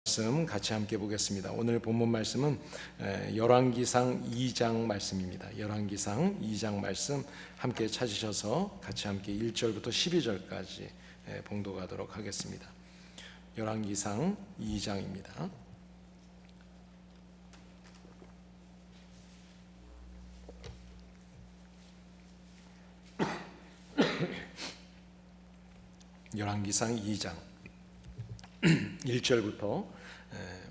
말씀 같이 함께 보겠습니다. 오늘 본문 말씀은 열왕기상 2장 말씀입니다. 열왕기상 2장 말씀 함께 찾으셔서 같이 함께 1절부터 12절까지 봉독하도록 하겠습니다. 열왕기상 2장입니다. 열왕기상 2장 1절부터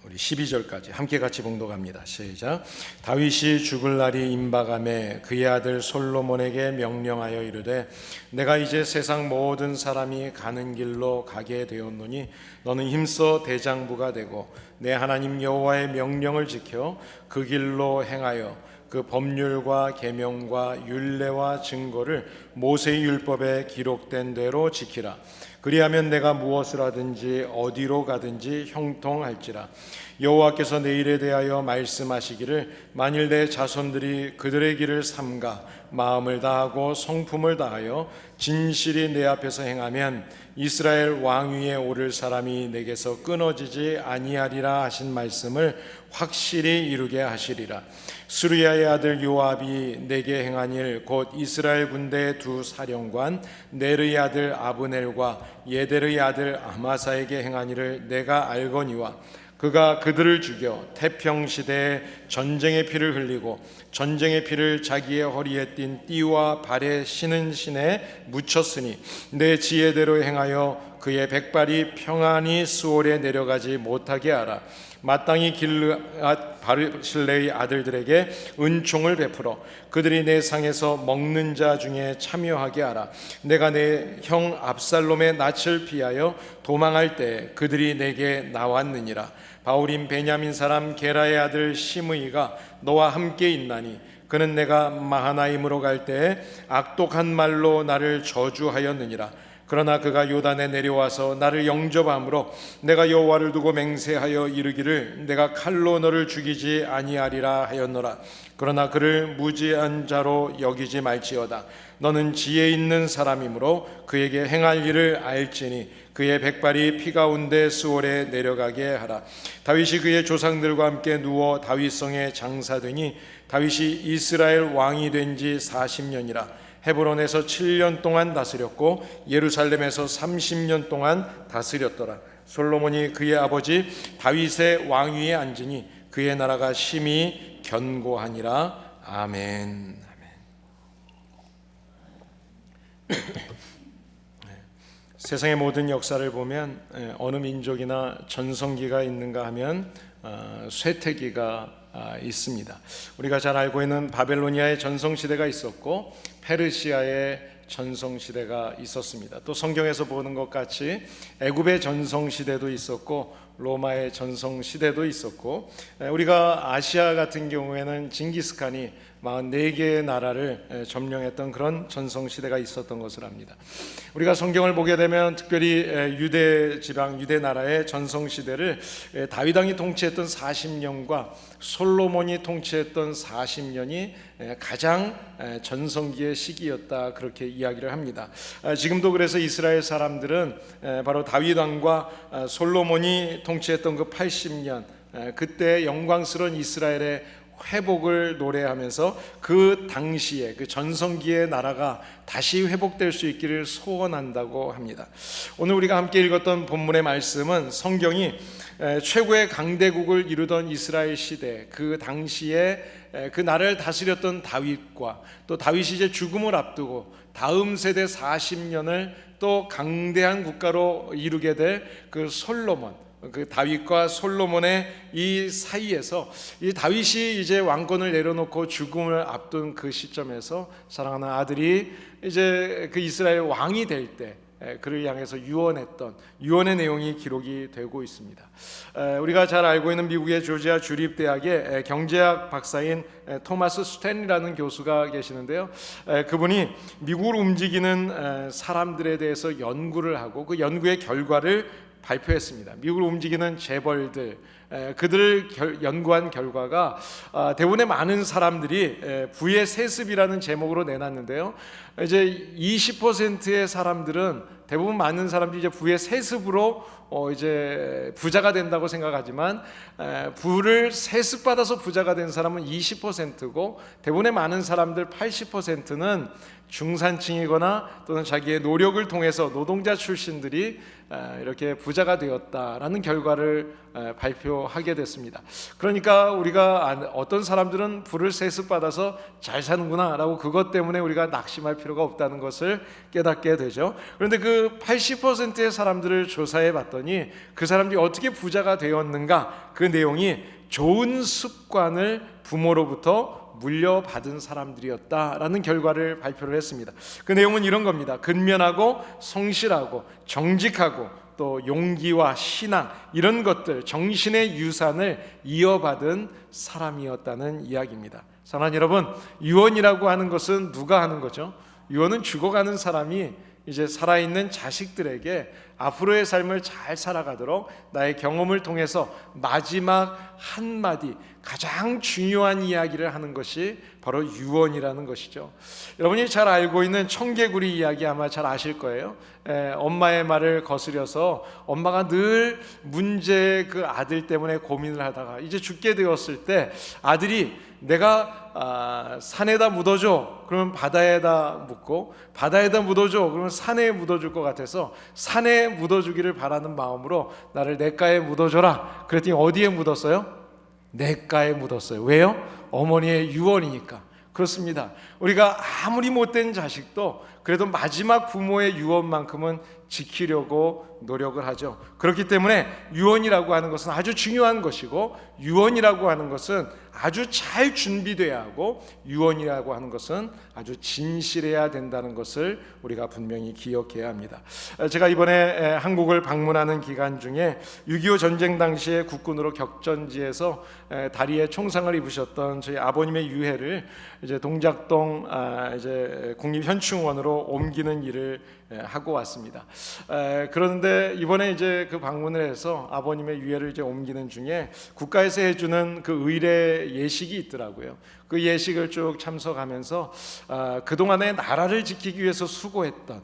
우리 12절까지 함께 같이 봉독합니다. 시작. 다윗이 죽을 날이 임박하매 그의 아들 솔로몬에게 명령하여 이르되 내가 이제 세상 모든 사람이 가는 길로 가게 되었노니 너는 힘써 대장부가 되고 내 하나님 여호와의 명령을 지켜 그 길로 행하여 그 법률과 계명과 율례와 증거를 모세의 율법에 기록된 대로 지키라. 그리하면 내가 무엇을 하든지 어디로 가든지 형통할지라. 여호와께서 내 일에 대하여 말씀하시기를 만일 내 자손들이 그들의 길을 삼가 마음을 다하고 성품을 다하여 진실이 내 앞에서 행하면 이스라엘 왕위에 오를 사람이 내게서 끊어지지 아니하리라 하신 말씀을 확실히 이루게 하시리라. 스루야의 아들 요압이 내게 행한 일 곧 이스라엘 군대의 두 사령관 네르의 아들 아브넬과 예델의 아들 아마사에게 행한 일을 내가 알거니와 그가 그들을 죽여 태평시대에 전쟁의 피를 흘리고 전쟁의 피를 자기의 허리에 띤 띠와 발에 신은 신에 묻혔으니 내 지혜대로 행하여 그의 백발이 평안히 수월에 내려가지 못하게 하라. 마땅히 길르앗 바르실레의 아들들에게 은총을 베풀어 그들이 내 상에서 먹는 자 중에 참여하게 하라. 내가 내 형 압살롬의 낯을 피하여 도망할 때 그들이 내게 나왔느니라. 바울임 베냐민 사람 게라의 아들 시므이가 너와 함께 있나니 그는 내가 마하나임으로 갈 때에 악독한 말로 나를 저주하였느니라. 그러나 그가 요단에 내려와서 나를 영접함으로 내가 여호와를 두고 맹세하여 이르기를 내가 칼로 너를 죽이지 아니하리라 하였노라. 그러나 그를 무지한 자로 여기지 말지어다. 너는 지혜 있는 사람이므로 그에게 행할 일을 알지니 그의 백발이 피 가운데 수월에 내려가게 하라. 다윗이 그의 조상들과 함께 누워 다윗성에 장사되니 다윗이 이스라엘 왕이 된 지 40년이라 헤브론에서 7년 동안 다스렸고 예루살렘에서 30년 동안 다스렸더라. 솔로몬이 그의 아버지 다윗의 왕위에 앉으니 그의 나라가 심히 견고하니라. 아멘. 세상의 모든 역사를 보면 어느 민족이나 전성기가 있는가 하면 쇠퇴기가 있습니다. 우리가 잘 알고 있는 바벨로니아의 전성시대가 있었고 페르시아의 전성시대가 있었습니다. 또 성경에서 보는 것 같이 애굽의 전성시대도 있었고 로마의 전성시대도 있었고 우리가 아시아 같은 경우에는 징기스칸이 44개의 나라를 점령했던 그런 전성시대가 있었던 것을 압니다. 우리가 성경을 보게 되면 특별히 유대 지방, 유대 나라의 전성시대를 다윗 왕이 통치했던 40년과 솔로몬이 통치했던 40년이 가장 전성기의 시기였다, 그렇게 이야기를 합니다. 지금도 그래서 이스라엘 사람들은 바로 다윗 왕과 솔로몬이 통치했던 그 80년, 그때 영광스러운 이스라엘의 회복을 노래하면서 그 당시에 그 전성기의 나라가 다시 회복될 수 있기를 소원한다고 합니다. 오늘 우리가 함께 읽었던 본문의 말씀은 성경이 최고의 강대국을 이루던 이스라엘 시대, 그 당시에 그 나라를 다스렸던 다윗과 또 다윗이 이제 죽음을 앞두고 다음 세대 40년을 또 강대한 국가로 이루게 될 그 솔로몬, 그 다윗과 솔로몬의 이 사이에서 이 다윗이 이제 왕권을 내려놓고 죽음을 앞둔 그 시점에서 사랑하는 아들이 이제 그 이스라엘 왕이 될 때 그를 향해서 유언했던 유언의 내용이 기록이 되고 있습니다. 우리가 잘 알고 있는 미국의 조지아 주립대학의 경제학 박사인 토마스 스탠리라는 교수가 계시는데요. 그분이 미국을 움직이는 사람들에 대해서 연구를 하고 그 연구의 결과를 발표했습니다. 미국을 움직이는 재벌들, 그들을 연구한 결과가 대부분의 많은 사람들이 부의 세습이라는 제목으로 내놨는데요. 이제 20%의 사람들은 대부분 많은 사람들이 이제 부의 세습으로 이제 부자가 된다고 생각하지만 부를 세습받아서 부자가 된 사람은 20%고 대부분의 많은 사람들 80%는 중산층이거나 또는 자기의 노력을 통해서 노동자 출신들이 이렇게 부자가 되었다라는 결과를 발표하게 됐습니다. 그러니까 우리가 어떤 사람들은 부를 세습받아서 잘 사는구나라고 그것 때문에 우리가 낙심할 필요가 없다는 것을 깨닫게 되죠. 그런데 그 80%의 사람들을 조사해 봤더니 그 사람들이 어떻게 부자가 되었는가, 그 내용이 좋은 습관을 부모로부터 물려받은 사람들이었다라는 결과를 발표를 했습니다. 그 내용은 이런 겁니다. 근면하고 성실하고 정직하고 또 용기와 신앙, 이런 것들, 정신의 유산을 이어받은 사람이었다는 이야기입니다. 사랑하는 여러분, 유언이라고 하는 것은 누가 하는 거죠? 유언은 죽어가는 사람이 이제 살아있는 자식들에게 앞으로의 삶을 잘 살아가도록 나의 경험을 통해서 마지막 한마디, 가장 중요한 이야기를 하는 것이 바로 유언이라는 것이죠. 여러분이 잘 알고 있는 청개구리 이야기 아마 잘 아실 거예요. 엄마의 말을 거스려서 엄마가 늘 문제 그 아들 때문에 고민을 하다가 이제 죽게 되었을 때 아들이 내가 산에다 묻어줘 그러면 바다에다 묻고, 바다에다 묻어줘 그러면 산에 묻어줄 것 같아서 산에 묻어주기를 바라는 마음으로 나를 냇가에 묻어줘라 그랬더니 어디에 묻었어요? 냇가에 묻었어요. 왜요? 어머니의 유언이니까. 그렇습니다. 우리가 아무리 못된 자식도 그래도 마지막 부모의 유언만큼은 지키려고 노력을 하죠. 그렇기 때문에 유언이라고 하는 것은 아주 중요한 것이고, 유언이라고 하는 것은 아주 잘 준비돼야 하고, 유언이라고 하는 것은 아주 진실해야 된다는 것을 우리가 분명히 기억해야 합니다. 제가 이번에 한국을 방문하는 기간 중에 6.25 전쟁 당시에 국군으로 격전지에서 다리에 총상을 입으셨던 저희 아버님의 유해를 이제 동작동 이제 국립현충원으로 옮기는 일을 하고 왔습니다. 그런데 이번에 이제 그 방문을 해서 아버님의 유해를 이제 옮기는 중에 국가에서 해주는 그 의례 예식이 있더라고요. 그 예식을 쭉 참석하면서 그동안에 나라를 지키기 위해서 수고했던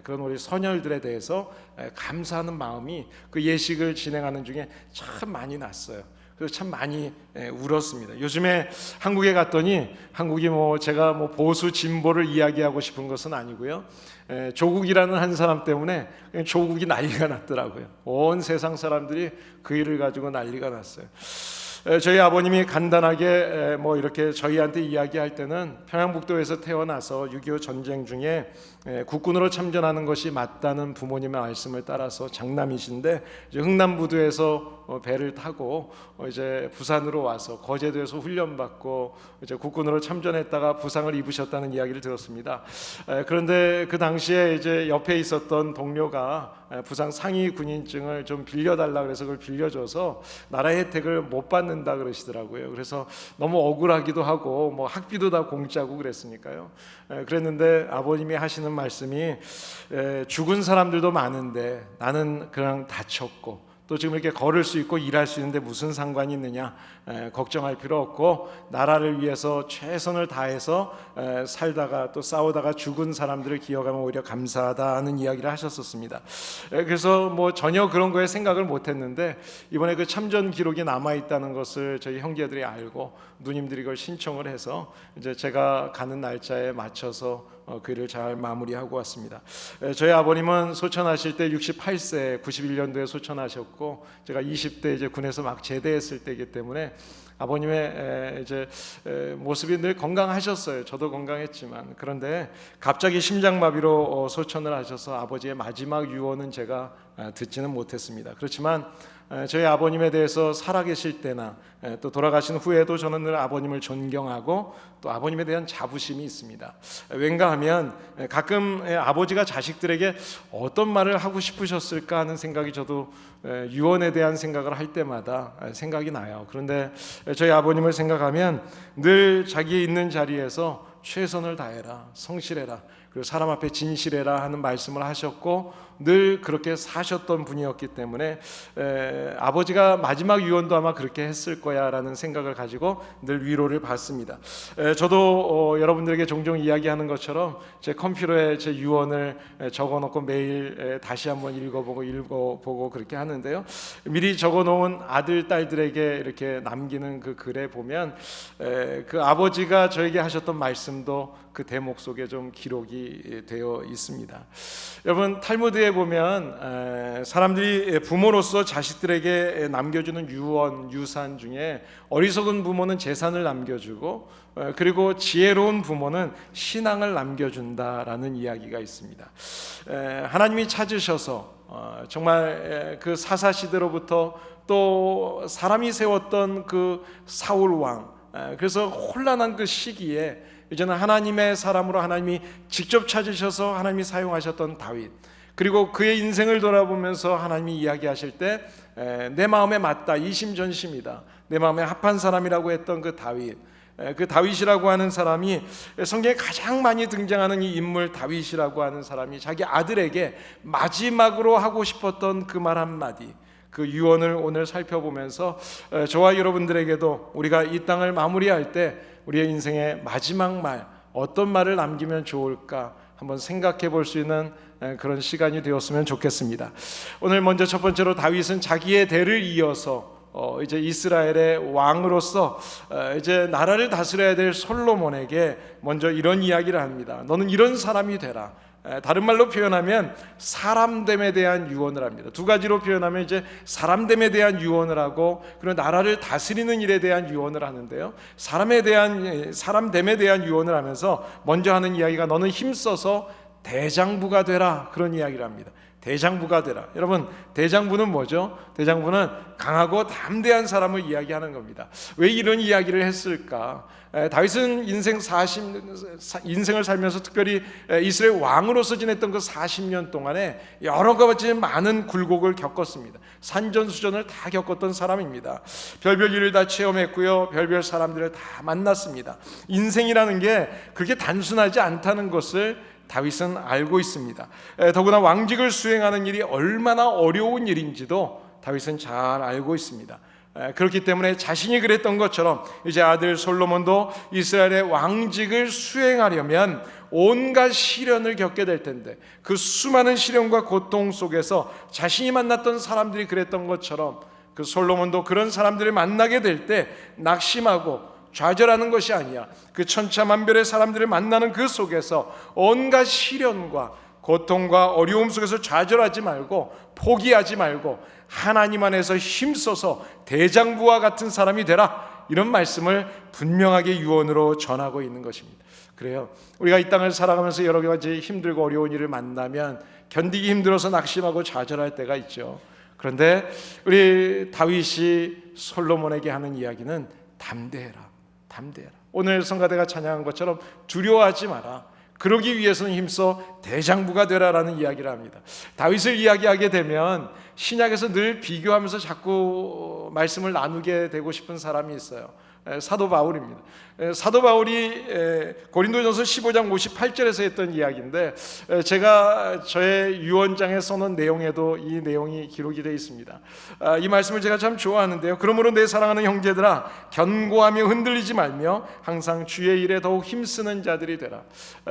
그런 우리 선열들에 대해서 감사하는 마음이 그 예식을 진행하는 중에 참 많이 났어요. 그래서 참 많이 울었습니다. 요즘에 한국에 갔더니 한국이 제가 보수 진보를 이야기하고 싶은 것은 아니고요. 조국이라는 한 사람 때문에 조국이 난리가 났더라고요. 온 세상 사람들이 그 일을 가지고 난리가 났어요. 저희 아버님이 간단하게 이렇게 저희한테 이야기할 때는 평양북도에서 태어나서 6.25 전쟁 중에 국군으로 참전하는 것이 맞다는 부모님의 말씀을 따라서 장남이신데 이제 흥남부두에서 배를 타고 이제 부산으로 와서 거제도에서 훈련받고 이제 국군으로 참전했다가 부상을 입으셨다는 이야기를 들었습니다. 그런데 그 당시에 이제 옆에 있었던 동료가 부상 상위 군인증을 좀 빌려달라 그래서 그걸 빌려줘서 나라의 혜택을 못 받는다 그러시더라고요. 그래서 너무 억울하기도 하고 학비도 다 공짜고 그랬으니까요. 그랬는데 아버님이 하시는 말씀이 죽은 사람들도 많은데 나는 그냥 다쳤고 또 지금 이렇게 걸을 수 있고 일할 수 있는데 무슨 상관이 있느냐, 걱정할 필요 없고 나라를 위해서 최선을 다해서 살다가 또 싸우다가 죽은 사람들을 기억하면 오히려 감사하다는 이야기를 하셨었습니다. 그래서 전혀 그런 거에 생각을 못했는데 이번에 그 참전 기록이 남아 있다는 것을 저희 형제들이 알고 누님들이 그걸 신청을 해서 이제 제가 가는 날짜에 맞춰서 그 일을 잘 마무리하고 왔습니다. 저희 아버님은 소천하실 때 68세, 91년도에 소천하셨고 제가 20대 이제 군에서 막 제대했을 때이기 때문에 아버님의 이제 모습이 늘 건강하셨어요. 저도 건강했지만 그런데 갑자기 심장마비로 소천을 하셔서 아버지의 마지막 유언은 제가 듣지는 못했습니다. 그렇지만 저희 아버님에 대해서 살아계실 때나 또 돌아가신 후에도 저는 늘 아버님을 존경하고 또 아버님에 대한 자부심이 있습니다. 왠가 하면 가끔 아버지가 자식들에게 어떤 말을 하고 싶으셨을까 하는 생각이 저도 유언에 대한 생각을 할 때마다 생각이 나요. 그런데 저희 아버님을 생각하면 늘 자기 있는 자리에서 최선을 다해라, 성실해라, 그리고 사람 앞에 진실해라 하는 말씀을 하셨고 늘 그렇게 사셨던 분이었기 때문에 아버지가 마지막 유언도 아마 그렇게 했을 거야라는 생각을 가지고 늘 위로를 받습니다. 저도 여러분들에게 종종 이야기하는 것처럼 제 컴퓨터에 제 유언을 적어놓고 매일 다시 한번 읽어보고 그렇게 하는데요. 미리 적어놓은 아들 딸들에게 이렇게 남기는 그 글에 보면 그 아버지가 저에게 하셨던 말씀도 그 대목 속에 좀 기록이 되어 있습니다. 여러분, 탈무드에 보면 사람들이 부모로서 자식들에게 남겨주는 유언, 유산 중에 어리석은 부모는 재산을 남겨주고 그리고 지혜로운 부모는 신앙을 남겨준다라는 이야기가 있습니다. 하나님이 찾으셔서 정말 그 사사시대로부터 또 사람이 세웠던 그 사울 왕, 그래서 혼란한 그 시기에 이제는 하나님의 사람으로 하나님이 직접 찾으셔서 하나님이 사용하셨던 다윗, 그리고 그의 인생을 돌아보면서 하나님이 이야기하실 때 내 마음에 맞다, 이심전심이다, 내 마음에 합한 사람이라고 했던 그 다윗, 그 다윗이라고 하는 사람이 성경에 가장 많이 등장하는 이 인물 다윗이라고 하는 사람이 자기 아들에게 마지막으로 하고 싶었던 그 말 한마디, 그 유언을 오늘 살펴보면서 저와 여러분들에게도 우리가 이 땅을 마무리할 때 우리의 인생의 마지막 말, 어떤 말을 남기면 좋을까 한번 생각해 볼 수 있는 그런 시간이 되었으면 좋겠습니다. 오늘 먼저 첫 번째로 다윗은 자기의 대를 이어서 이제 이스라엘의 왕으로서 이제 나라를 다스려야 될 솔로몬에게 먼저 이런 이야기를 합니다. 너는 이런 사람이 되라. 다른 말로 표현하면 사람됨에 대한 유언을 합니다. 두 가지로 표현하면 이제 사람됨에 대한 유언을 하고 그리고 나라를 다스리는 일에 대한 유언을 하는데요. 사람됨에 대한 유언을 하면서 먼저 하는 이야기가 너는 힘써서 대장부가 되라, 그런 이야기를 합니다. 대장부가 되라. 여러분, 대장부는 뭐죠? 대장부는 강하고 담대한 사람을 이야기하는 겁니다. 왜 이런 이야기를 했을까? 다윗은 인생을 살면서 특별히 이스라엘 왕으로서 지냈던 그 40년 동안에 여러 가지 많은 굴곡을 겪었습니다. 산전수전을 다 겪었던 사람입니다. 별별 일을 다 체험했고요, 별별 사람들을 다 만났습니다. 인생이라는 게 그렇게 단순하지 않다는 것을 다윗은 알고 있습니다. 더구나 왕직을 수행하는 일이 얼마나 어려운 일인지도 다윗은 잘 알고 있습니다. 그렇기 때문에 자신이 그랬던 것처럼 이제 아들 솔로몬도 이스라엘의 왕직을 수행하려면 온갖 시련을 겪게 될 텐데, 그 수많은 시련과 고통 속에서 자신이 만났던 사람들이 그랬던 것처럼 그 솔로몬도 그런 사람들을 만나게 될 때 낙심하고 좌절하는 것이 아니야. 그 천차만별의 사람들을 만나는 그 속에서 온갖 시련과 고통과 어려움 속에서 좌절하지 말고 포기하지 말고 하나님 안에서 힘써서 대장부와 같은 사람이 되라, 이런 말씀을 분명하게 유언으로 전하고 있는 것입니다. 그래요, 우리가 이 땅을 살아가면서 여러 가지 힘들고 어려운 일을 만나면 견디기 힘들어서 낙심하고 좌절할 때가 있죠. 그런데 우리 다윗이 솔로몬에게 하는 이야기는 담대해라, 담대해라. 오늘 성가대가 찬양한 것처럼 두려워하지 마라. 그러기 위해서는 힘써 대장부가 되라라는 이야기를 합니다. 다윗을 이야기하게 되면 신약에서 늘 비교하면서 자꾸 말씀을 나누게 되고 싶은 사람이 있어요. 사도 바울입니다. 사도 바울이 고린도전서 15장 58절에서 했던 이야기인데, 제가 저의 유언장에 써놓은 내용에도 이 내용이 기록이 되어 있습니다. 이 말씀을 제가 참 좋아하는데요. 그러므로 내 사랑하는 형제들아, 견고하며 흔들리지 말며 항상 주의 일에 더욱 힘쓰는 자들이 되라.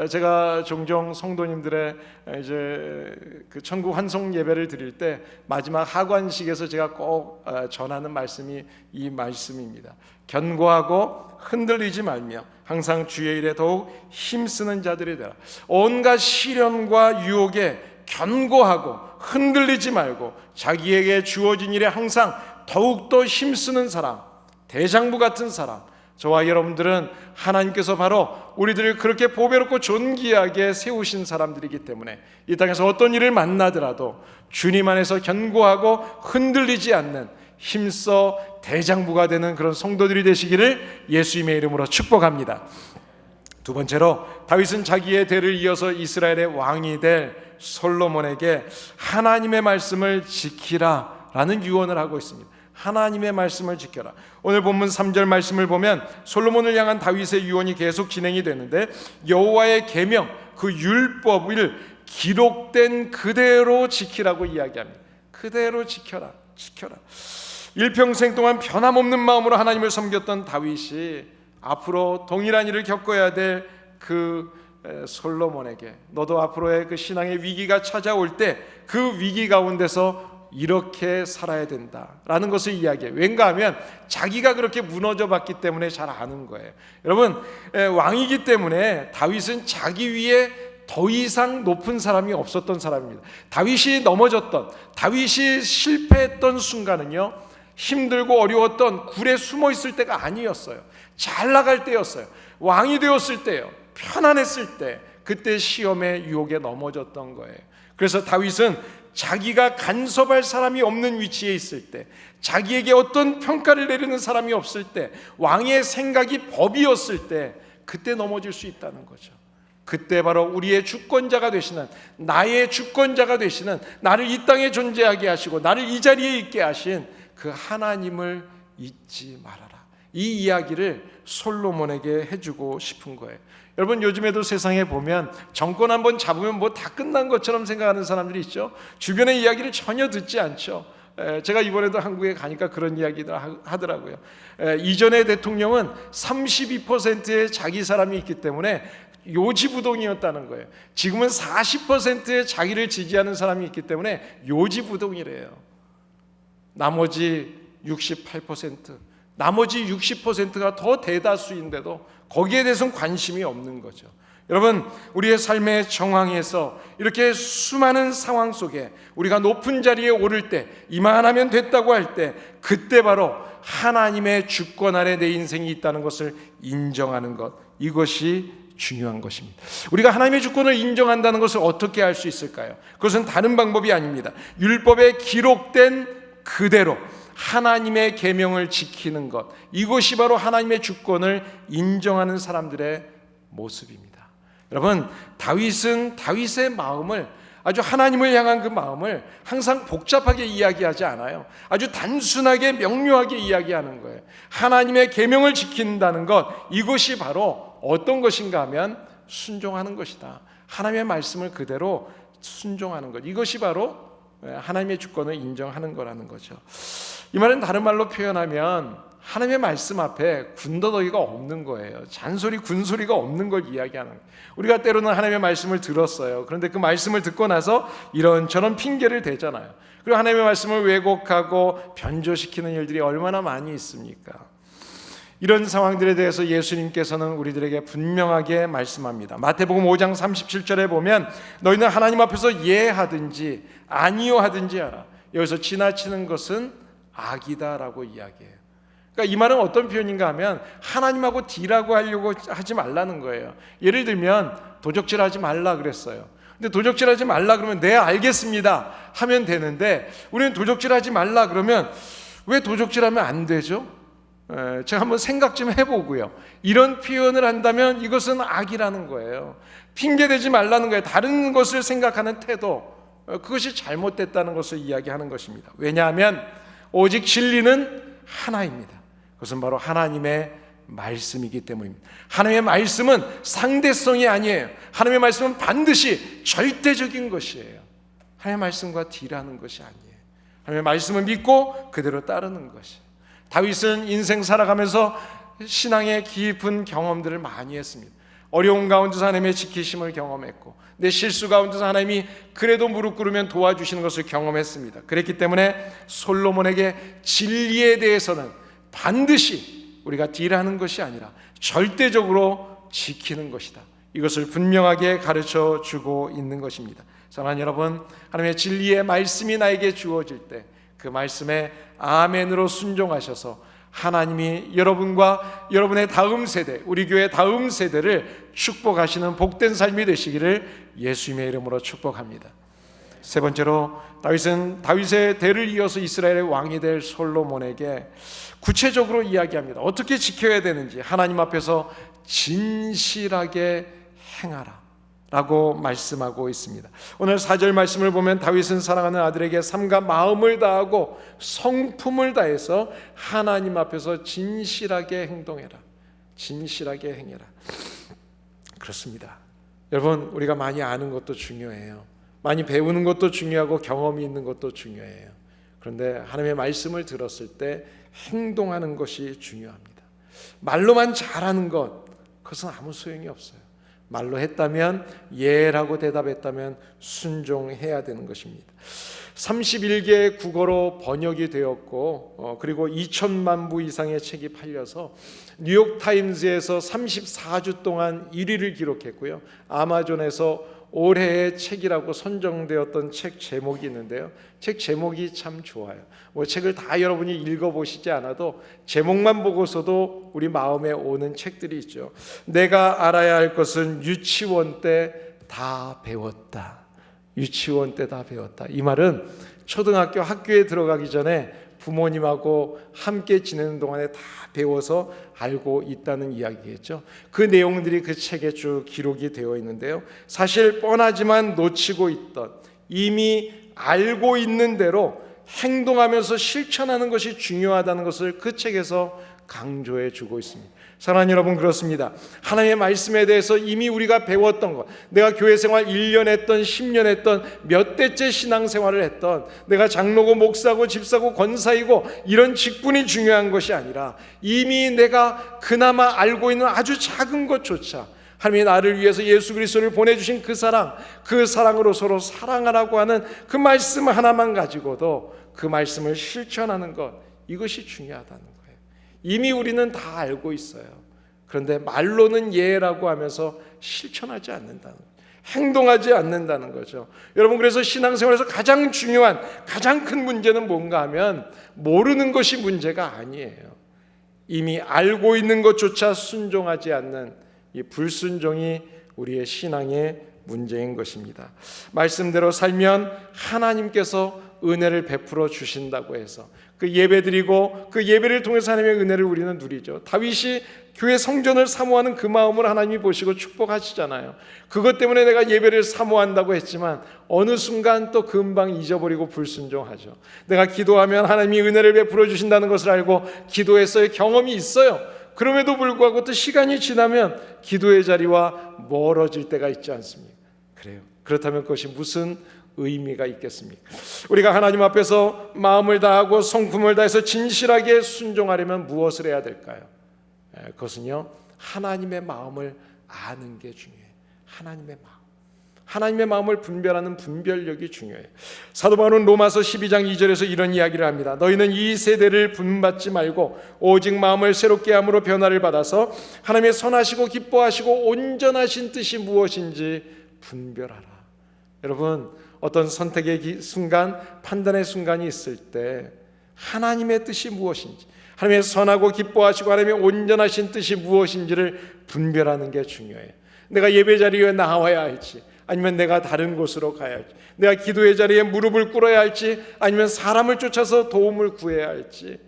제가 종종 성도님들의 이제 그 천국 환송 예배를 드릴 때 마지막 하관식에서 제가 꼭 전하는 말씀이 이 말씀입니다. 견고하고 흔들리지 말며 항상 주의 일에 더욱 힘쓰는 자들이 되라. 온갖 시련과 유혹에 견고하고 흔들리지 말고 자기에게 주어진 일에 항상 더욱더 힘쓰는 사람, 대장부 같은 사람, 저와 여러분들은 하나님께서 바로 우리들을 그렇게 보배롭고 존귀하게 세우신 사람들이기 때문에 이 땅에서 어떤 일을 만나더라도 주님 안에서 견고하고 흔들리지 않는 힘써 대장부가 되는 그런 성도들이 되시기를 예수님의 이름으로 축복합니다. 두 번째로 다윗은 자기의 대를 이어서 이스라엘의 왕이 될 솔로몬에게 하나님의 말씀을 지키라 라는 유언을 하고 있습니다. 하나님의 말씀을 지켜라. 오늘 본문 3절 말씀을 보면 솔로몬을 향한 다윗의 유언이 계속 진행이 되는데, 여호와의 계명, 그 율법을 기록된 그대로 지키라고 이야기합니다. 그대로 지켜라. 일평생 동안 변함없는 마음으로 하나님을 섬겼던 다윗이 앞으로 동일한 일을 겪어야 될 그 솔로몬에게 너도 앞으로의 그 신앙의 위기가 찾아올 때 그 위기 가운데서 이렇게 살아야 된다라는 것을 이야기해요. 왠가 하면 자기가 그렇게 무너져 봤기 때문에 잘 아는 거예요. 여러분, 왕이기 때문에 다윗은 자기 위에 더 이상 높은 사람이 없었던 사람입니다. 다윗이 넘어졌던, 다윗이 실패했던 순간은요, 힘들고 어려웠던 굴에 숨어 있을 때가 아니었어요. 잘 나갈 때였어요. 왕이 되었을 때요, 편안했을 때, 그때 시험의 유혹에 넘어졌던 거예요. 그래서 다윗은 자기가 간섭할 사람이 없는 위치에 있을 때, 자기에게 어떤 평가를 내리는 사람이 없을 때, 왕의 생각이 법이었을 때, 그때 넘어질 수 있다는 거죠. 그때 바로 우리의 주권자가 되시는, 나의 주권자가 되시는, 나를 이 땅에 존재하게 하시고 나를 이 자리에 있게 하신 그 하나님을 잊지 말아라. 이 이야기를 솔로몬에게 해주고 싶은 거예요. 여러분, 요즘에도 세상에 보면 정권 한번 잡으면 뭐 다 끝난 것처럼 생각하는 사람들이 있죠. 주변의 이야기를 전혀 듣지 않죠. 제가 이번에도 한국에 가니까 그런 이야기들 하더라고요. 이전의 대통령은 32%의 자기 사람이 있기 때문에 요지부동이었다는 거예요. 지금은 40%의 자기를 지지하는 사람이 있기 때문에 요지부동이래요. 나머지 68%, 나머지 60%가 더 대다수인데도 거기에 대해서는 관심이 없는 거죠. 여러분, 우리의 삶의 정황에서 이렇게 수많은 상황 속에 우리가 높은 자리에 오를 때, 이만하면 됐다고 할 때, 그때 바로 하나님의 주권 아래 내 인생이 있다는 것을 인정하는 것, 이것이 중요한 것입니다. 우리가 하나님의 주권을 인정한다는 것을 어떻게 할 수 있을까요? 그것은 다른 방법이 아닙니다. 율법에 기록된 그대로 하나님의 계명을 지키는 것, 이것이 바로 하나님의 주권을 인정하는 사람들의 모습입니다. 여러분, 다윗은 다윗의 마음을, 아주 하나님을 향한 그 마음을 항상 복잡하게 이야기하지 않아요. 아주 단순하게 명료하게 이야기하는 거예요. 하나님의 계명을 지킨다는 것, 이것이 바로 어떤 것인가 하면 순종하는 것이다. 하나님의 말씀을 그대로 순종하는 것, 이것이 바로 하나님의 주권을 인정하는 거라는 거죠. 이 말은 다른 말로 표현하면 하나님의 말씀 앞에 군더더기가 없는 거예요. 잔소리, 군소리가 없는 걸 이야기하는 거예요. 우리가 때로는 하나님의 말씀을 들었어요. 그런데 그 말씀을 듣고 나서 이런저런 핑계를 대잖아요. 그리고 하나님의 말씀을 왜곡하고 변조시키는 일들이 얼마나 많이 있습니까? 이런 상황들에 대해서 예수님께서는 우리들에게 분명하게 말씀합니다. 마태복음 5장 37절에 보면 너희는 하나님 앞에서 예하든지 아니요 하든지 하라. 여기서 지나치는 것은 악이다라고 이야기해요. 그러니까 이 말은 어떤 표현인가 하면 하나님하고 딜하고 하려고 하지 말라는 거예요. 예를 들면 도적질하지 말라 그랬어요. 근데 도적질하지 말라 그러면 네 알겠습니다 하면 되는데, 우리는 도적질하지 말라 그러면 왜 도적질하면 안 되죠? 제가 한번 생각 좀 해보고요. 이런 표현을 한다면 이것은 악이라는 거예요. 핑계대지 말라는 거예요. 다른 것을 생각하는 태도, 그것이 잘못됐다는 것을 이야기하는 것입니다. 왜냐하면 오직 진리는 하나입니다. 그것은 바로 하나님의 말씀이기 때문입니다. 하나님의 말씀은 상대성이 아니에요. 하나님의 말씀은 반드시 절대적인 것이에요. 하나님의 말씀과 딜하는 것이 아니에요. 하나님의 말씀을 믿고 그대로 따르는 것이에요. 다윗은 인생 살아가면서 신앙의 깊은 경험들을 많이 했습니다. 어려운 가운데서 하나님의 지키심을 경험했고, 내 실수 가운데서 하나님이 그래도 무릎 꿇으면 도와주시는 것을 경험했습니다. 그랬기 때문에 솔로몬에게 진리에 대해서는 반드시 우리가 딜하는 것이 아니라 절대적으로 지키는 것이다, 이것을 분명하게 가르쳐 주고 있는 것입니다. 사랑하는 여러분, 하나님의 진리의 말씀이 나에게 주어질 때 그 말씀에 아멘으로 순종하셔서 하나님이 여러분과 여러분의 다음 세대, 우리 교회 다음 세대를 축복하시는 복된 삶이 되시기를 예수님의 이름으로 축복합니다. 세 번째로, 다윗은 다윗의 대를 이어서 이스라엘의 왕이 될 솔로몬에게 구체적으로 이야기합니다. 어떻게 지켜야 되는지, 하나님 앞에서 진실하게 행하라 라고 말씀하고 있습니다. 오늘 4절 말씀을 보면 다윗은 사랑하는 아들에게 삶과 마음을 다하고 성품을 다해서 하나님 앞에서 진실하게 행동해라, 진실하게 행해라. 그렇습니다. 여러분, 우리가 많이 아는 것도 중요해요. 많이 배우는 것도 중요하고 경험이 있는 것도 중요해요. 그런데 하나님의 말씀을 들었을 때 행동하는 것이 중요합니다. 말로만 잘하는 것, 그것은 아무 소용이 없어요. 말로 했다면, 예라고 대답했다면 순종해야 되는 것입니다. 31개의 국어로 번역이 되었고, 그리고 2천만 부 이상의 책이 팔려서 뉴욕타임즈에서 34주 동안 1위를 기록했고요. 아마존에서 올해의 책이라고 선정되었던 책 제목이 있는데요, 책 제목이 참 좋아요. 책을 다 여러분이 읽어보시지 않아도 제목만 보고서도 우리 마음에 오는 책들이 있죠. 내가 알아야 할 것은 유치원 때 다 배웠다. 유치원 때 다 배웠다. 이 말은 초등학교 학교에 들어가기 전에 부모님하고 함께 지내는 동안에 다 배워서 알고 있다는 이야기겠죠. 그 내용들이 그 책에 쭉 기록이 되어 있는데요, 사실 뻔하지만 놓치고 있던, 이미 알고 있는 대로 행동하면서 실천하는 것이 중요하다는 것을 그 책에서 강조해 주고 있습니다. 사랑하는 여러분, 그렇습니다. 하나님의 말씀에 대해서 이미 우리가 배웠던 것, 내가 교회 생활 1년 했던 10년 했던 몇 대째 신앙생활을 했던, 내가 장로고 목사고 집사고 권사이고 이런 직분이 중요한 것이 아니라 이미 내가 그나마 알고 있는 아주 작은 것조차 하나님이 나를 위해서 예수 그리스도를 보내주신 그 사랑, 그 사랑으로 서로 사랑하라고 하는 그 말씀 하나만 가지고도 그 말씀을 실천하는 것, 이것이 중요하다는 거예요. 이미 우리는 다 알고 있어요. 그런데 말로는 예라고 하면서 실천하지 않는다는 거예요. 행동하지 않는다는 거죠. 여러분, 그래서 신앙생활에서 가장 중요한, 가장 큰 문제는 뭔가 하면 모르는 것이 문제가 아니에요. 이미 알고 있는 것조차 순종하지 않는 이 불순종이 우리의 신앙의 문제인 것입니다. 말씀대로 살면 하나님께서 은혜를 베풀어 주신다고 해서 그 예배드리고 그 예배를 통해서 하나님의 은혜를 우리는 누리죠. 다윗이 교회 성전을 사모하는 그 마음을 하나님이 보시고 축복하시잖아요. 그것 때문에 내가 예배를 사모한다고 했지만 어느 순간 또 금방 잊어버리고 불순종하죠. 내가 기도하면 하나님이 은혜를 베풀어 주신다는 것을 알고 기도했어요. 경험이 있어요. 그럼에도 불구하고 또 시간이 지나면 기도의 자리와 멀어질 때가 있지 않습니까? 그래요. 그렇다면 그것이 무슨 의미가 있겠습니까? 우리가 하나님 앞에서 마음을 다하고 성품을 다해서 진실하게 순종하려면 무엇을 해야 될까요? 그것은요, 하나님의 마음을 아는 게 중요해요. 하나님의 마음, 하나님의 마음을 분별하는 분별력이 중요해요. 사도 바울은 로마서 12장 2절에서 이런 이야기를 합니다. 너희는 이 세대를 분받지 말고 오직 마음을 새롭게 함으로 변화를 받아서 하나님의 선하시고 기뻐하시고 온전하신 뜻이 무엇인지 분별하라. 여러분, 어떤 선택의 순간, 판단의 순간이 있을 때 하나님의 뜻이 무엇인지, 하나님의 선하고 기뻐하시고 하나님의 온전하신 뜻이 무엇인지를 분별하는 게 중요해요. 내가 예배 자리에 나와야 할지, 아니면 내가 다른 곳으로 가야 할지, 내가 기도의 자리에 무릎을 꿇어야 할지, 아니면 사람을 쫓아서 도움을 구해야 할지,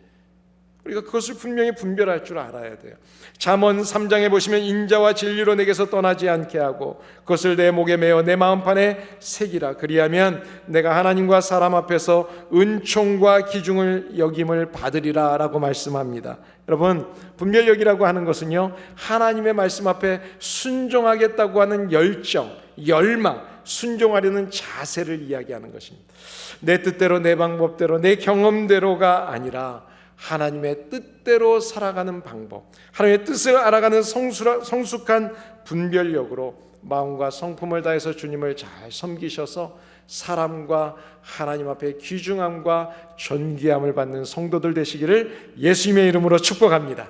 우리가 그것을 분명히 분별할 줄 알아야 돼요. 잠언 3장에 보시면 인자와 진리로 내게서 떠나지 않게 하고 그것을 내 목에 메어 내 마음판에 새기라. 그리하면 내가 하나님과 사람 앞에서 은총과 기중을 여김을 받으리라 라고 말씀합니다. 여러분, 분별력이라고 하는 것은요, 하나님의 말씀 앞에 순종하겠다고 하는 열정, 열망, 순종하려는 자세를 이야기하는 것입니다. 내 뜻대로, 내 방법대로, 내 경험대로가 아니라 하나님의 뜻대로 살아가는 방법, 하나님의 뜻을 알아가는 성숙한 분별력으로 마음과 성품을 다해서 주님을 잘 섬기셔서 사람과 하나님 앞에 귀중함과 존귀함을 받는 성도들 되시기를 예수님의 이름으로 축복합니다.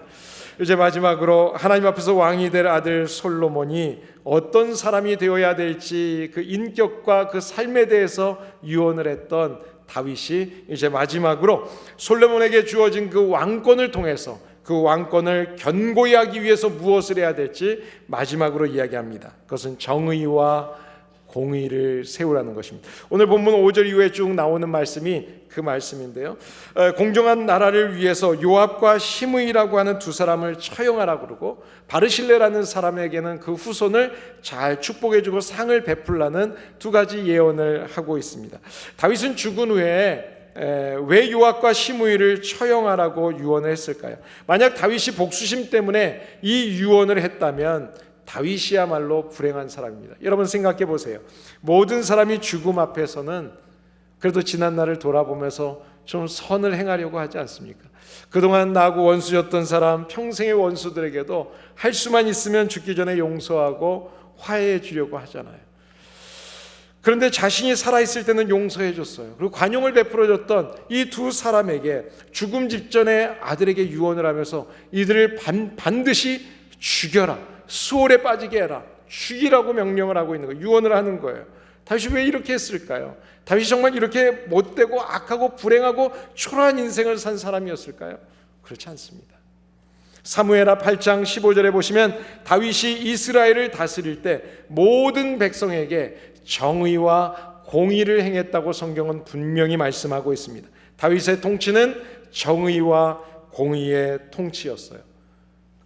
이제 마지막으로 하나님 앞에서 왕이 될 아들 솔로몬이 어떤 사람이 되어야 될지 그 인격과 그 삶에 대해서 유언을 했던 다윗이 이제 마지막으로 솔로몬에게 주어진 그 왕권을 통해서 그 왕권을 견고히 하기 위해서 무엇을 해야 될지 마지막으로 이야기합니다. 그것은 정의와 공의를 세우라는 것입니다. 오늘 본문 5절 이후에 쭉 나오는 말씀이 그 말씀인데요, 공정한 나라를 위해서 요압과 시므이라고 하는 두 사람을 처형하라고 그러고 바르실레라는 사람에게는 그 후손을 잘 축복해주고 상을 베풀라는 두 가지 예언을 하고 있습니다. 다윗은 죽은 후에 왜 요압과 시므이를 처형하라고 유언을 했을까요? 만약 다윗이 복수심 때문에 이 유언을 했다면 다윗이야말로 불행한 사람입니다. 여러분 생각해 보세요. 모든 사람이 죽음 앞에서는 그래도 지난 날을 돌아보면서 좀 선을 행하려고 하지 않습니까? 그동안 나하고 원수였던 사람, 평생의 원수들에게도 할 수만 있으면 죽기 전에 용서하고 화해해 주려고 하잖아요. 그런데 자신이 살아있을 때는 용서해 줬어요. 그리고 관용을 베풀어 줬던 이 두 사람에게 죽음 직전에 아들에게 유언을 하면서 이들을 반드시 죽여라, 수월에 빠지게 해라, 죽이라고 명령을 하고 있는 거예요. 유언을 하는 거예요. 다윗이 왜 이렇게 했을까요? 다윗이 정말 이렇게 못되고 악하고 불행하고 초라한 인생을 산 사람이었을까요? 그렇지 않습니다. 사무엘하 8장 15절에 보시면 다윗이 이스라엘을 다스릴 때 모든 백성에게 정의와 공의를 행했다고 성경은 분명히 말씀하고 있습니다. 다윗의 통치는 정의와 공의의 통치였어요.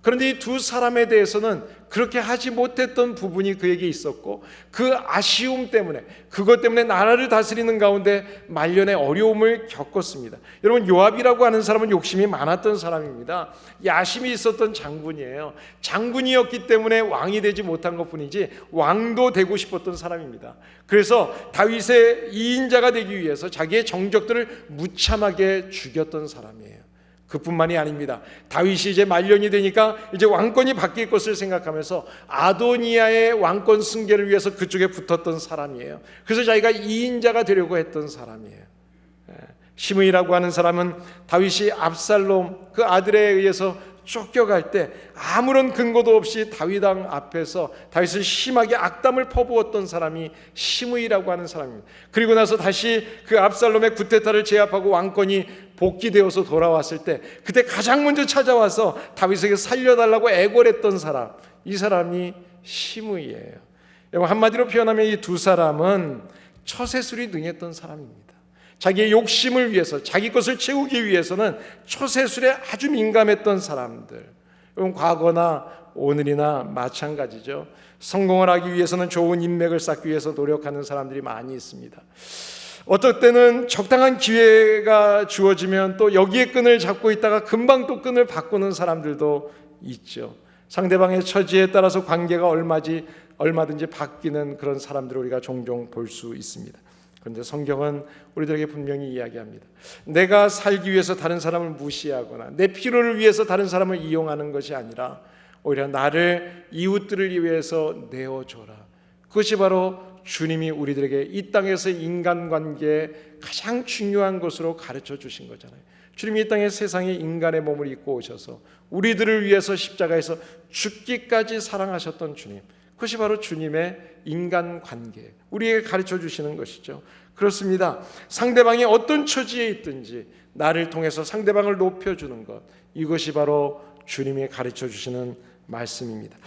그런데 이 두 사람에 대해서는 그렇게 하지 못했던 부분이 그에게 있었고, 그 아쉬움 때문에, 그것 때문에 나라를 다스리는 가운데 말년의 어려움을 겪었습니다. 여러분, 요압이라고 하는 사람은 욕심이 많았던 사람입니다. 야심이 있었던 장군이에요. 장군이었기 때문에 왕이 되지 못한 것뿐이지 왕도 되고 싶었던 사람입니다. 그래서 다윗의 이인자가 되기 위해서 자기의 정적들을 무참하게 죽였던 사람이에요. 그뿐만이 아닙니다. 다윗이 이제 말년이 되니까 이제 왕권이 바뀔 것을 생각하면서 아도니아의 왕권 승계를 위해서 그쪽에 붙었던 사람이에요. 그래서 자기가 이인자가 되려고 했던 사람이에요. 시므이라고 하는 사람은 다윗이 압살롬 그 아들에 의해서 쫓겨갈 때 아무런 근거도 없이 다윗 왕 앞에서 다윗을 심하게 악담을 퍼부었던 사람이 시므이라고 하는 사람입니다. 그리고 나서 다시 그 압살롬의 쿠데타를 제압하고 왕권이 복귀되어서 돌아왔을 때 그때 가장 먼저 찾아와서 다윗에게 살려달라고 애걸했던 사람, 이 사람이 시므이예요. 여러분, 한마디로 표현하면 이 두 사람은 처세술이 능했던 사람입니다. 자기의 욕심을 위해서, 자기 것을 채우기 위해서는 처세술에 아주 민감했던 사람들. 여러분, 과거나 오늘이나 마찬가지죠. 성공을 하기 위해서는 좋은 인맥을 쌓기 위해서 노력하는 사람들이 많이 있습니다. 어떨 때는 적당한 기회가 주어지면 또 여기에 끈을 잡고 있다가 금방 또 끈을 바꾸는 사람들도 있죠. 상대방의 처지에 따라서 관계가 얼마든지 바뀌는 그런 사람들을 우리가 종종 볼 수 있습니다. 그런데 성경은 우리들에게 분명히 이야기합니다. 내가 살기 위해서 다른 사람을 무시하거나 내 필요를 위해서 다른 사람을 이용하는 것이 아니라 오히려 나를 이웃들을 위해서 내어줘라. 그것이 바로 주님이 우리들에게 이 땅에서 인간관계에 가장 중요한 것으로 가르쳐 주신 거잖아요. 주님이 이 땅에 세상에 인간의 몸을 입고 오셔서 우리들을 위해서 십자가에서 죽기까지 사랑하셨던 주님, 그것이 바로 주님의 인간관계, 우리에게 가르쳐 주시는 것이죠. 그렇습니다. 상대방이 어떤 처지에 있든지 나를 통해서 상대방을 높여주는 것, 이것이 바로 주님이 가르쳐 주시는 말씀입니다.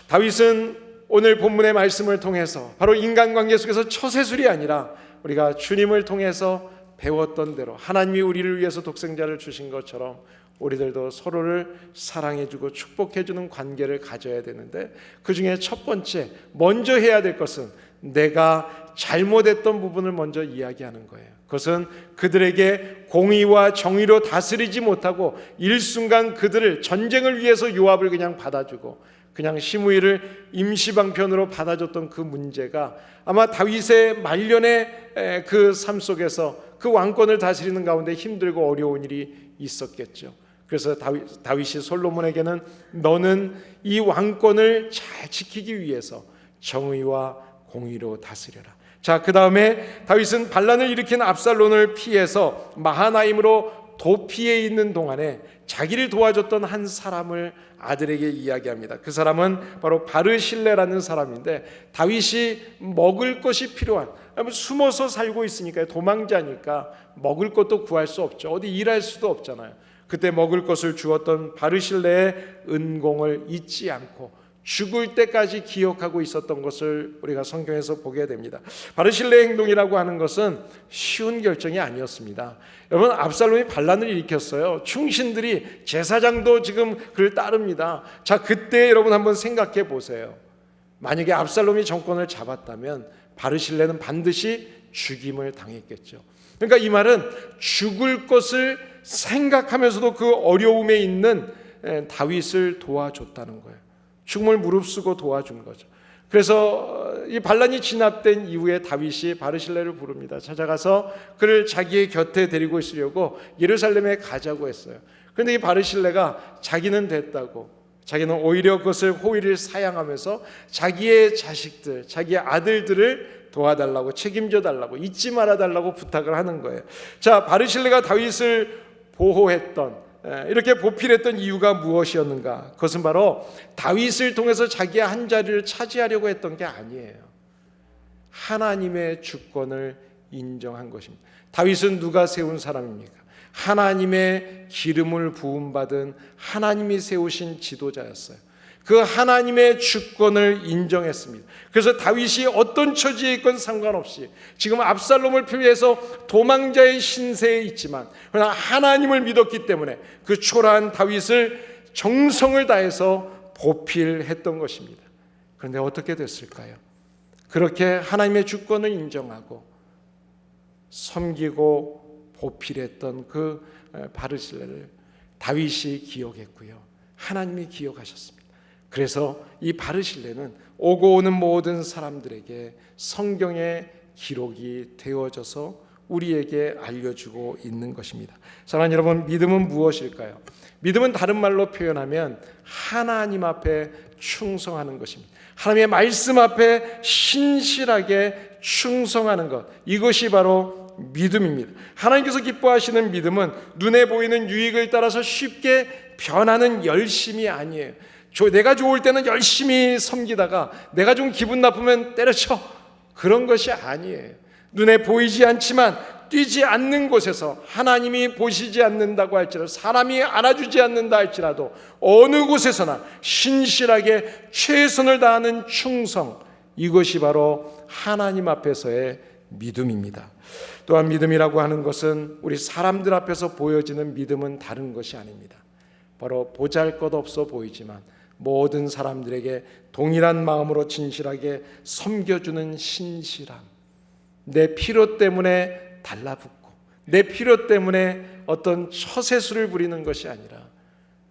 다윗은 오늘 본문의 말씀을 통해서 바로 인간관계 속에서 처세술이 아니라 우리가 주님을 통해서 배웠던 대로 하나님이 우리를 위해서 독생자를 주신 것처럼 우리들도 서로를 사랑해주고 축복해주는 관계를 가져야 되는데, 그 중에 첫 번째 먼저 해야 될 것은 내가 잘못했던 부분을 먼저 이야기하는 거예요. 그것은 그들에게 공의와 정의로 다스리지 못하고 일순간 그들을 전쟁을 위해서 요압을 그냥 받아주고 그냥 시므이를 임시방편으로 받아줬던 그 문제가 아마 다윗의 말년의 그 삶 속에서 그 왕권을 다스리는 가운데 힘들고 어려운 일이 있었겠죠. 그래서 다윗이 솔로몬에게는 너는 이 왕권을 잘 지키기 위해서 정의와 공의로 다스려라. 자, 그 다음에 다윗은 반란을 일으킨 압살롬을 피해서 마하나임으로 도피해 있는 동안에 자기를 도와줬던 한 사람을 아들에게 이야기합니다. 그 사람은 바로 바르실레라는 사람인데, 다윗이 먹을 것이 필요한, 숨어서 살고 있으니까, 도망자니까 먹을 것도 구할 수 없죠. 어디 일할 수도 없잖아요. 그때 먹을 것을 주었던 바르실레의 은공을 잊지 않고 죽을 때까지 기억하고 있었던 것을 우리가 성경에서 보게 됩니다. 바르실레의 행동이라고 하는 것은 쉬운 결정이 아니었습니다. 여러분, 압살롬이 반란을 일으켰어요. 충신들이, 제사장도 지금 그를 따릅니다. 자, 그때 여러분 한번 생각해 보세요. 만약에 압살롬이 정권을 잡았다면 바르실레는 반드시 죽임을 당했겠죠. 그러니까 이 말은 죽을 것을 생각하면서도 그 어려움에 있는 다윗을 도와줬다는 거예요. 죽음을 무릅쓰고 도와준 거죠. 그래서 이 반란이 진압된 이후에 다윗이 바르실레를 부릅니다. 찾아가서 그를 자기의 곁에 데리고 있으려고 예루살렘에 가자고 했어요. 그런데 이 바르실레가 자기는 됐다고, 자기는 오히려 그것을 호의를 사양하면서 자기의 자식들, 자기의 아들들을 도와달라고, 책임져 달라고, 잊지 말아 달라고 부탁을 하는 거예요. 자, 바르실레가 다윗을 보호했던, 이렇게 보필했던 이유가 무엇이었는가? 그것은 바로 다윗을 통해서 자기의 한 자리를 차지하려고 했던 게 아니에요. 하나님의 주권을 인정한 것입니다. 다윗은 누가 세운 사람입니까? 하나님의 기름을 부음받은 하나님이 세우신 지도자였어요. 그 하나님의 주권을 인정했습니다. 그래서 다윗이 어떤 처지에 있건 상관없이, 지금 압살롬을 피해서 도망자의 신세에 있지만 그러나 하나님을 믿었기 때문에 그 초라한 다윗을 정성을 다해서 보필했던 것입니다. 그런데 어떻게 됐을까요? 그렇게 하나님의 주권을 인정하고 섬기고 보필했던 그 바르실레를 다윗이 기억했고요, 하나님이 기억하셨습니다. 그래서 이 바르실레는 오고 오는 모든 사람들에게 성경의 기록이 되어져서 우리에게 알려주고 있는 것입니다. 사랑하는 여러분, 믿음은 무엇일까요? 믿음은 다른 말로 표현하면 하나님 앞에 충성하는 것입니다. 하나님의 말씀 앞에 신실하게 충성하는 것, 이것이 바로 믿음입니다. 하나님께서 기뻐하시는 믿음은 눈에 보이는 유익을 따라서 쉽게 변하는 열심이 아니에요. 내가 좋을 때는 열심히 섬기다가 내가 좀 기분 나쁘면 때려쳐, 그런 것이 아니에요. 눈에 보이지 않지만 뛰지 않는 곳에서, 하나님이 보시지 않는다고 할지라도, 사람이 알아주지 않는다 할지라도 어느 곳에서나 신실하게 최선을 다하는 충성, 이것이 바로 하나님 앞에서의 믿음입니다. 또한 믿음이라고 하는 것은 우리 사람들 앞에서 보여지는 믿음은 다른 것이 아닙니다. 바로 보잘것없어 보이지만 모든 사람들에게 동일한 마음으로 진실하게 섬겨주는 신실함, 내 필요 때문에 달라붙고 내 필요 때문에 어떤 처세술을 부리는 것이 아니라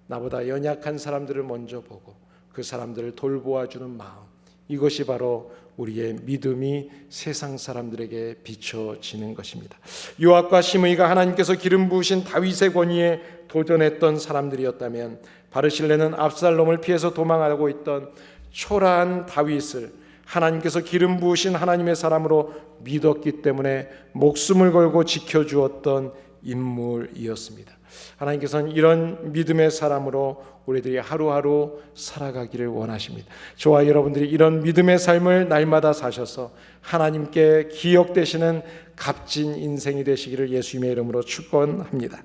나보다 연약한 사람들을 먼저 보고 그 사람들을 돌보아주는 마음, 이것이 바로 우리의 믿음이 세상 사람들에게 비춰지는 것입니다. 요압과 시므이가 하나님께서 기름 부으신 다윗의 권위에 도전했던 사람들이었다면, 바르실레는 압살롬을 피해서 도망하고 있던 초라한 다윗을 하나님께서 기름 부으신 하나님의 사람으로 믿었기 때문에 목숨을 걸고 지켜주었던 인물이었습니다. 하나님께서는 이런 믿음의 사람으로 우리들이 하루하루 살아가기를 원하십니다. 저와 여러분들이 이런 믿음의 삶을 날마다 사셔서 하나님께 기억되시는 값진 인생이 되시기를 예수님의 이름으로 축원합니다.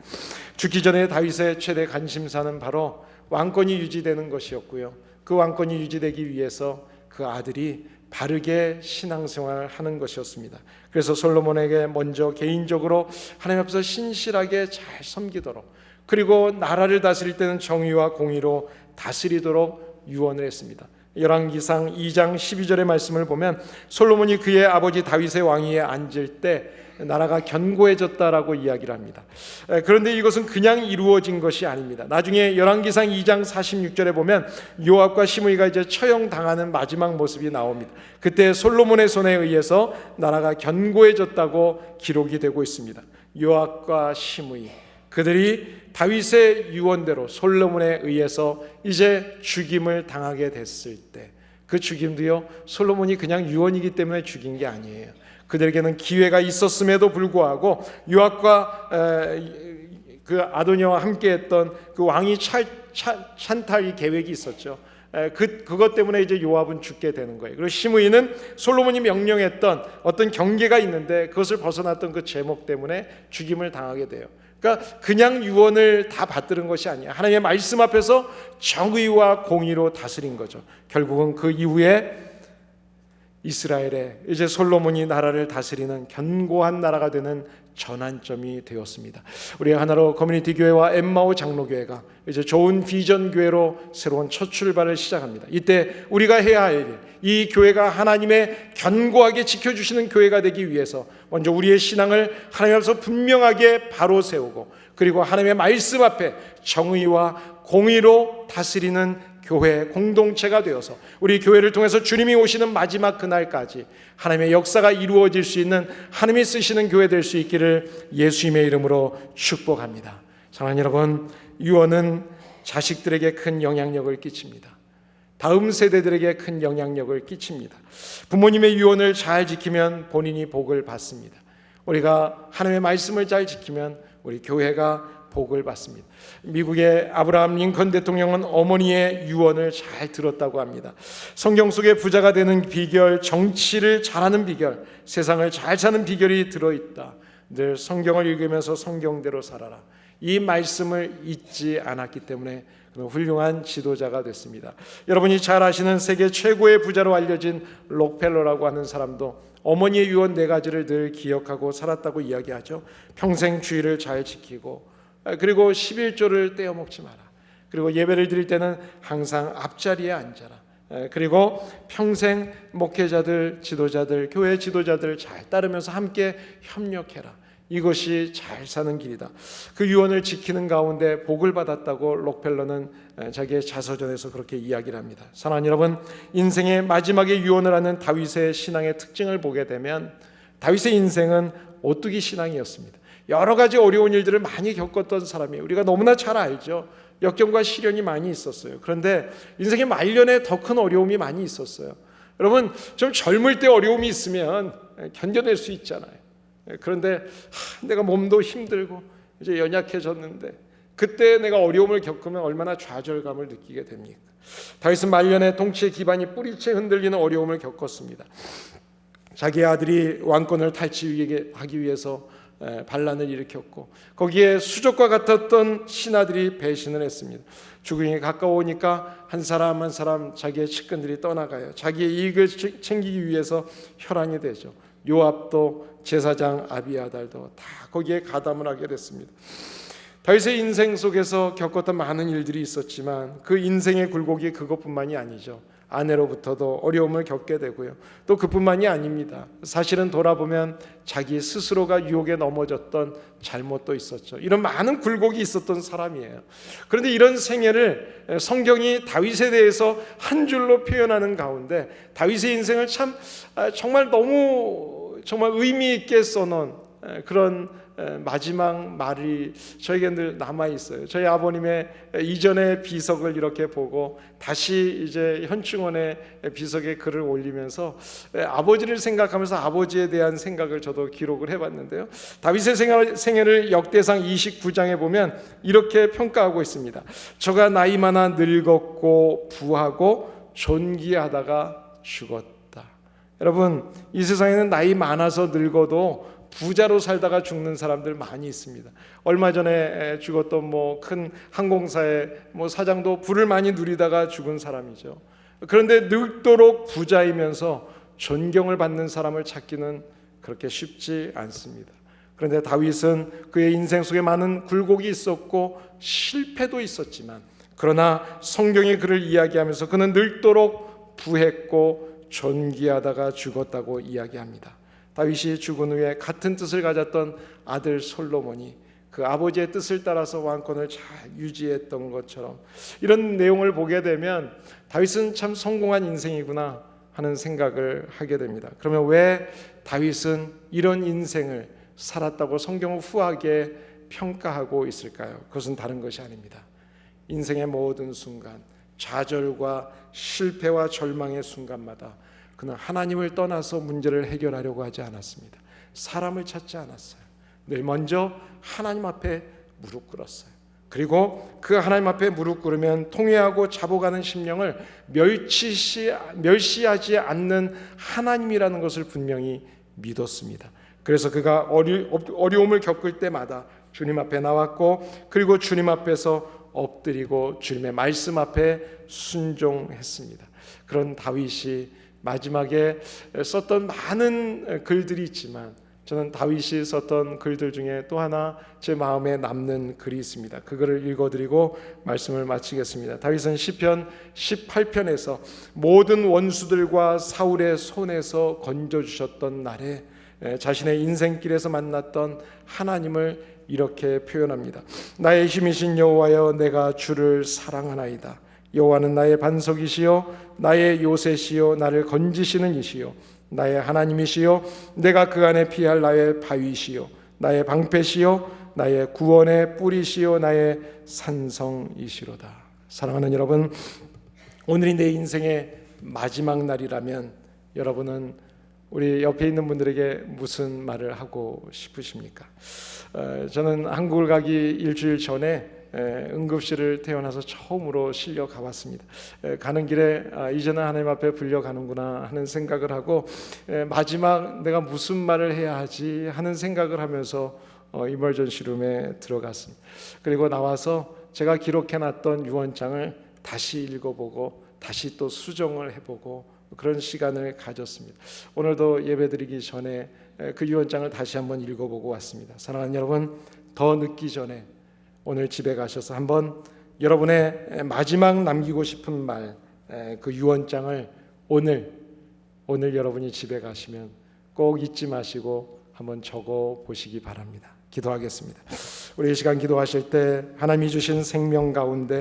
죽기 전에 다윗의 최대 관심사는 바로 왕권이 유지되는 것이었고요, 그 왕권이 유지되기 위해서 그 아들이 바르게 신앙생활을 하는 것이었습니다. 그래서 솔로몬에게 먼저 개인적으로 하나님 앞에서 신실하게 잘 섬기도록, 그리고 나라를 다스릴 때는 정의와 공의로 다스리도록 유언을 했습니다. 열왕기상 2장 12절의 말씀을 보면 솔로몬이 그의 아버지 다윗의 왕위에 앉을 때 나라가 견고해졌다라고 이야기를 합니다. 그런데 이것은 그냥 이루어진 것이 아닙니다. 나중에 열왕기상 2장 46절에 보면 요압과 시므이가 이제 처형당하는 마지막 모습이 나옵니다. 그때 솔로몬의 손에 의해서 나라가 견고해졌다고 기록이 되고 있습니다. 요압과 시므이, 그들이 다윗의 유언대로 솔로몬에 의해서 이제 죽임을 당하게 됐을 때, 그 죽임도요, 솔로몬이 그냥 유언이기 때문에 죽인 게 아니에요. 그들에게는 기회가 있었음에도 불구하고 요압과 그 아도니아와 함께했던 그 왕위 찬탈 계획이 있었죠. 그것 때문에 이제 요압은 죽게 되는 거예요. 그리고 시므이는 솔로몬이 명령했던 어떤 경계가 있는데 그것을 벗어났던 그 제목 때문에 죽임을 당하게 돼요. 그러니까 그냥 유언을 다 받들은 것이 아니에요. 하나님의 말씀 앞에서 정의와 공의로 다스린 거죠. 결국은 그 이후에 이스라엘에 이제 솔로몬이 나라를 다스리는 견고한 나라가 되는 전환점이 되었습니다. 우리 하나로 커뮤니티 교회와 엠마오 장로교회가 이제 좋은 비전 교회로 새로운 첫 출발을 시작합니다. 이때 우리가 해야 할 일, 이 교회가 하나님의 견고하게 지켜주시는 교회가 되기 위해서 먼저 우리의 신앙을 하나님 앞에서 분명하게 바로 세우고, 그리고 하나님의 말씀 앞에 정의와 공의로 다스리는 교회 공동체가 되어서 우리 교회를 통해서 주님이 오시는 마지막 그날까지 하나님의 역사가 이루어질 수 있는 하나님이 쓰시는 교회 될 수 있기를 예수님의 이름으로 축복합니다. 사랑하는 여러분, 유언은 자식들에게 큰 영향력을 끼칩니다. 다음 세대들에게 큰 영향력을 끼칩니다. 부모님의 유언을 잘 지키면 본인이 복을 받습니다. 우리가 하나님의 말씀을 잘 지키면 우리 교회가 복을 받습니다. 미국의 아브라함 링컨 대통령은 어머니의 유언을 잘 들었다고 합니다. 성경 속에 부자가 되는 비결, 정치를 잘하는 비결, 세상을 잘 사는 비결이 들어있다. 늘 성경을 읽으면서 성경대로 살아라. 이 말씀을 잊지 않았기 때문에 그는 훌륭한 지도자가 됐습니다. 여러분이 잘 아시는 세계 최고의 부자로 알려진 록펠러라고 하는 사람도 어머니의 유언 4가지를 늘 기억하고 살았다고 이야기하죠. 평생 주의를 잘 지키고, 그리고 11조를 떼어먹지 마라. 그리고 예배를 드릴 때는 항상 앞자리에 앉아라. 그리고 평생 목회자들, 지도자들, 교회 지도자들 잘 따르면서 함께 협력해라. 이것이 잘 사는 길이다. 그 유언을 지키는 가운데 복을 받았다고 록펠러는 자기의 자서전에서 그렇게 이야기를 합니다. 사랑하는 여러분, 인생의 마지막에 유언을 하는 다윗의 신앙의 특징을 보게 되면 다윗의 인생은 오뚜기 신앙이었습니다. 여러 가지 어려운 일들을 많이 겪었던 사람이에요. 우리가 너무나 잘 알죠. 역경과 시련이 많이 있었어요. 그런데 인생의 말년에 더 큰 어려움이 많이 있었어요. 여러분, 좀 젊을 때 어려움이 있으면 견뎌낼 수 있잖아요. 그런데 내가 몸도 힘들고 이제 연약해졌는데 그때 내가 어려움을 겪으면 얼마나 좌절감을 느끼게 됩니까? 다윗은 말년에 통치의 기반이 뿌리채 흔들리는 어려움을 겪었습니다. 자기 아들이 왕권을 탈취하기 위해서 반란을 일으켰고 거기에 수족과 같았던 신하들이 배신을 했습니다. 죽음이 가까우니까 한 사람 한 사람 자기의 측근들이 떠나가요. 자기의 이익을 챙기기 위해서 혈안이 되죠. 요압도 제사장 아비아달도 다 거기에 가담을 하게 됐습니다. 다윗의 인생 속에서 겪었던 많은 일들이 있었지만 그 인생의 굴곡이 그것뿐만이 아니죠. 아내로부터도 어려움을 겪게 되고요. 또 그뿐만이 아닙니다. 사실은 돌아보면 자기 스스로가 유혹에 넘어졌던 잘못도 있었죠. 이런 많은 굴곡이 있었던 사람이에요. 그런데 이런 생애를 성경이 다윗에 대해서 한 줄로 표현하는 가운데 다윗의 인생을 정말 너무 의미 있게 써놓은 그런 마지막 말이 저에게 늘 남아 있어요. 저희 아버님의 이전의 비석을 이렇게 보고 다시 이제 현충원의 비석에 글을 올리면서 아버지를 생각하면서 아버지에 대한 생각을 저도 기록을 해봤는데요. 다윗의 생애를 역대상 29장에 보면 이렇게 평가하고 있습니다. 저가 나이 많아 늙었고 부하고 존귀하다가 죽었다. 여러분, 이 세상에는 나이 많아서 늙어도 부자로 살다가 죽는 사람들 많이 있습니다. 얼마 전에 죽었던 큰 항공사의 사장도 부를 많이 누리다가 죽은 사람이죠. 그런데 늙도록 부자이면서 존경을 받는 사람을 찾기는 그렇게 쉽지 않습니다. 그런데 다윗은 그의 인생 속에 많은 굴곡이 있었고 실패도 있었지만 그러나 성경이 그를 이야기하면서 그는 늙도록 부했고 존귀하다가 죽었다고 이야기합니다. 다윗이 죽은 후에 같은 뜻을 가졌던 아들 솔로몬이 그 아버지의 뜻을 따라서 왕권을 잘 유지했던 것처럼 이런 내용을 보게 되면 다윗은 참 성공한 인생이구나 하는 생각을 하게 됩니다. 그러면 왜 다윗은 이런 인생을 살았다고 성경은 후하게 평가하고 있을까요? 그것은 다른 것이 아닙니다. 인생의 모든 순간, 좌절과 실패와 절망의 순간마다 그는 하나님을 떠나서 문제를 해결하려고 하지 않았습니다. 사람을 찾지 않았어요. 늘 먼저 하나님 앞에 무릎 꿇었어요. 그리고 그 하나님 앞에 무릎 꿇으면 통회하고 잡아가는 심령을 멸시하지 않는 하나님이라는 것을 분명히 믿었습니다. 그래서 그가 어려움을 겪을 때마다 주님 앞에 나왔고 그리고 주님 앞에서 엎드리고 주님의 말씀 앞에 순종했습니다. 그런 다윗이 마지막에 썼던 많은 글들이 있지만 저는 다윗이 썼던 글들 중에 또 하나 제 마음에 남는 글이 있습니다. 그 글을 읽어드리고 말씀을 마치겠습니다. 다윗은 시편 18편에서 모든 원수들과 사울의 손에서 건져주셨던 날에 자신의 인생길에서 만났던 하나님을 이렇게 표현합니다. 나의 힘이신 여호와여, 내가 주를 사랑하나이다. 여호와는 나의 반석이시요 나의 요새시요 나를 건지시는 이시요 나의 하나님이시요 내가 그 안에 피할 나의 바위시요 나의 방패시요 나의 구원의 뿌리시요 나의 산성이시로다. 사랑하는 여러분, 오늘이 내 인생의 마지막 날이라면 여러분은 우리 옆에 있는 분들에게 무슨 말을 하고 싶으십니까? 저는 한국을 가기 일주일 전에 응급실을 태어나서 처음으로 실려 가봤습니다. 가는 길에 이제는 하나님 앞에 불려가는구나 하는 생각을 하고 마지막 내가 무슨 말을 해야 하지 하는 생각을 하면서 이멀전시 룸에 들어갔습니다. 그리고 나와서 제가 기록해놨던 유언장을 다시 읽어보고 다시 또 수정을 해보고 그런 시간을 가졌습니다. 오늘도 예배드리기 전에 그 유언장을 다시 한번 읽어보고 왔습니다. 사랑하는 여러분, 더 늦기 전에 오늘 집에 가셔서 한번 여러분의 마지막 남기고 싶은 말, 그 유언장을 오늘 여러분이 집에 가시면 꼭 잊지 마시고 한번 적어 보시기 바랍니다. 기도하겠습니다. 우리 이 시간 기도하실 때 하나님이 주신 생명 가운데